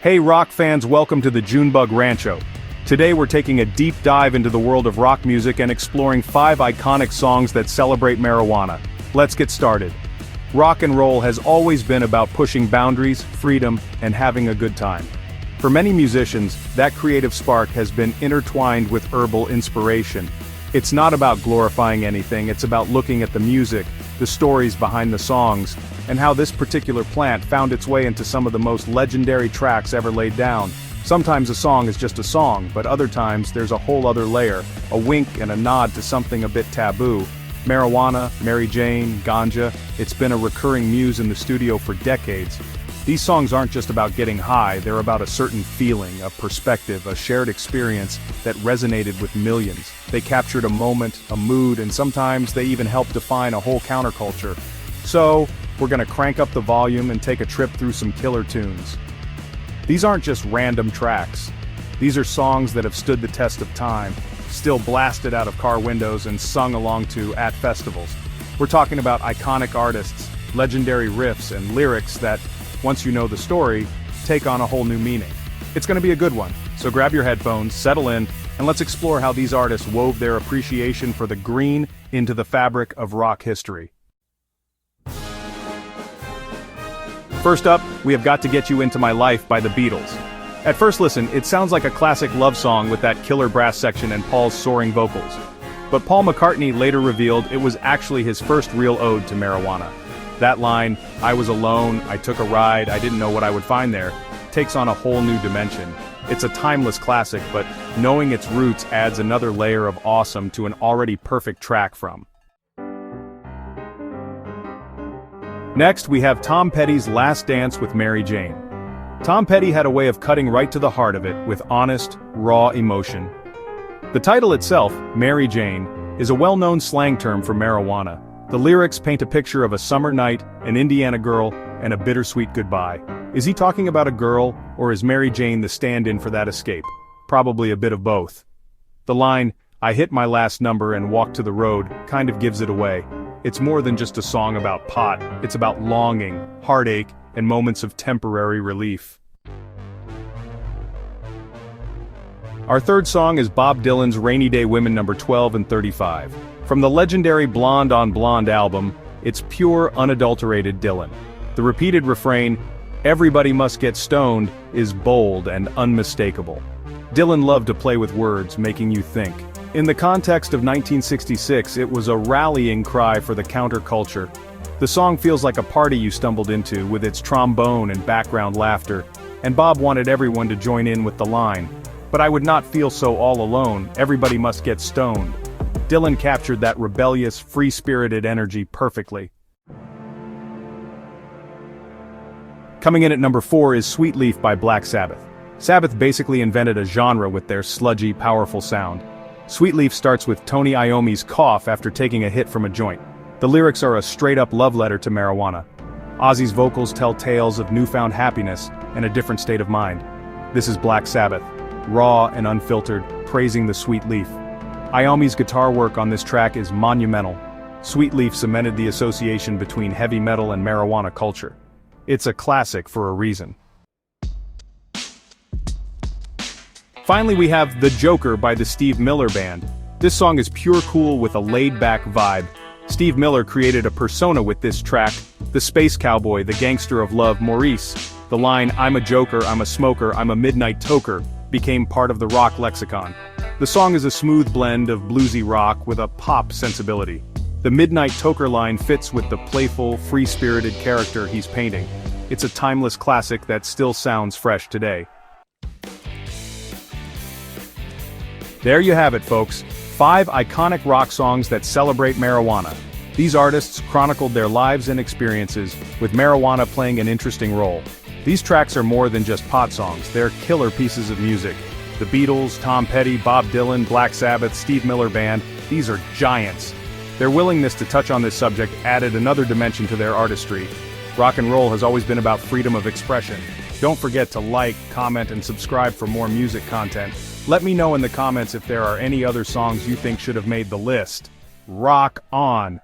Hey rock fans, welcome to the Junebug Rancho. Today we're taking a deep dive into the world of rock music and exploring 5 iconic songs that celebrate marijuana. Let's get started. Rock and roll has always been about pushing boundaries, freedom, and having a good time. For many musicians, that creative spark has been intertwined with herbal inspiration. It's not about glorifying anything, it's about looking at the music, the stories behind the songs, and how this particular plant found its way into some of the most legendary tracks ever laid down. Sometimes a song is just a song, but other times there's a whole other layer, a wink and a nod to something a bit taboo. Marijuana, Mary Jane, ganja, it's been a recurring muse in the studio for decades. These songs aren't just about getting high, they're about a certain feeling, a perspective, a shared experience that resonated with millions. They captured a moment, a mood, and sometimes they even helped define a whole counterculture. So, we're gonna crank up the volume and take a trip through some killer tunes. These aren't just random tracks. These are songs that have stood the test of time, still blasted out of car windows and sung along to at festivals. We're talking about iconic artists, legendary riffs, and lyrics that, once you know the story, take on a whole new meaning. It's gonna be a good one, so grab your headphones, settle in, and let's explore how these artists wove their appreciation for the green into the fabric of rock history. First up, we have got to get you into My Life by the Beatles. At first listen, it sounds like a classic love song with that killer brass section and Paul's soaring vocals. But Paul McCartney later revealed it was actually his first real ode to marijuana. That line, "I was alone, I took a ride, I didn't know what I would find there," takes on a whole new dimension. It's a timeless classic, but knowing its roots adds another layer of awesome to an already perfect track from. Next, we have Tom Petty's Last Dance with Mary Jane. Tom Petty had a way of cutting right to the heart of it with honest, raw emotion. The title itself, Mary Jane, is a well-known slang term for marijuana. The lyrics paint a picture of a summer night, an Indiana girl, and a bittersweet goodbye. Is he talking about a girl, or is Mary Jane the stand-in for that escape? Probably a bit of both. The line, "I hit my last number and walked to the road," kind of gives it away. It's more than just a song about pot, it's about longing, heartache, and moments of temporary relief. Our third song is Bob Dylan's Rainy Day Women No. 12 and 35. From the legendary Blonde on Blonde album, it's pure, unadulterated Dylan. The repeated refrain, "Everybody must get stoned," is bold and unmistakable. Dylan loved to play with words, making you think. In the context of 1966, it was a rallying cry for the counterculture. The song feels like a party you stumbled into, with its trombone and background laughter, and Bob wanted everyone to join in with the line, "But I would not feel so all alone, everybody must get stoned." Dylan captured that rebellious, free-spirited energy perfectly. Coming in at number 4 is Sweet Leaf by Black Sabbath. Sabbath basically invented a genre with their sludgy, powerful sound. Sweet Leaf starts with Tony Iommi's cough after taking a hit from a joint. The lyrics are a straight-up love letter to marijuana. Ozzy's vocals tell tales of newfound happiness and a different state of mind. This is Black Sabbath, raw and unfiltered, praising the sweet leaf. Iommi's guitar work on this track is monumental. Sweet Leaf cemented the association between heavy metal and marijuana culture. It's a classic for a reason. Finally, we have The Joker by the Steve Miller Band. This song is pure cool with a laid-back vibe. Steve Miller created a persona with this track, the space cowboy, the gangster of love, Maurice. The line, "I'm a joker, I'm a smoker, I'm a midnight toker," became part of the rock lexicon. The song is a smooth blend of bluesy rock with a pop sensibility. The midnight toker line fits with the playful, free-spirited character he's painting. It's a timeless classic that still sounds fresh today. There you have it, folks. 5 iconic rock songs that celebrate marijuana. These artists chronicled their lives and experiences, with marijuana playing an interesting role. These tracks are more than just pot songs, they're killer pieces of music. The Beatles, Tom Petty, Bob Dylan, Black Sabbath, Steve Miller Band, these are giants. Their willingness to touch on this subject added another dimension to their artistry. Rock and roll has always been about freedom of expression. Don't forget to like, comment, and subscribe for more music content. Let me know in the comments if there are any other songs you think should have made the list. Rock on!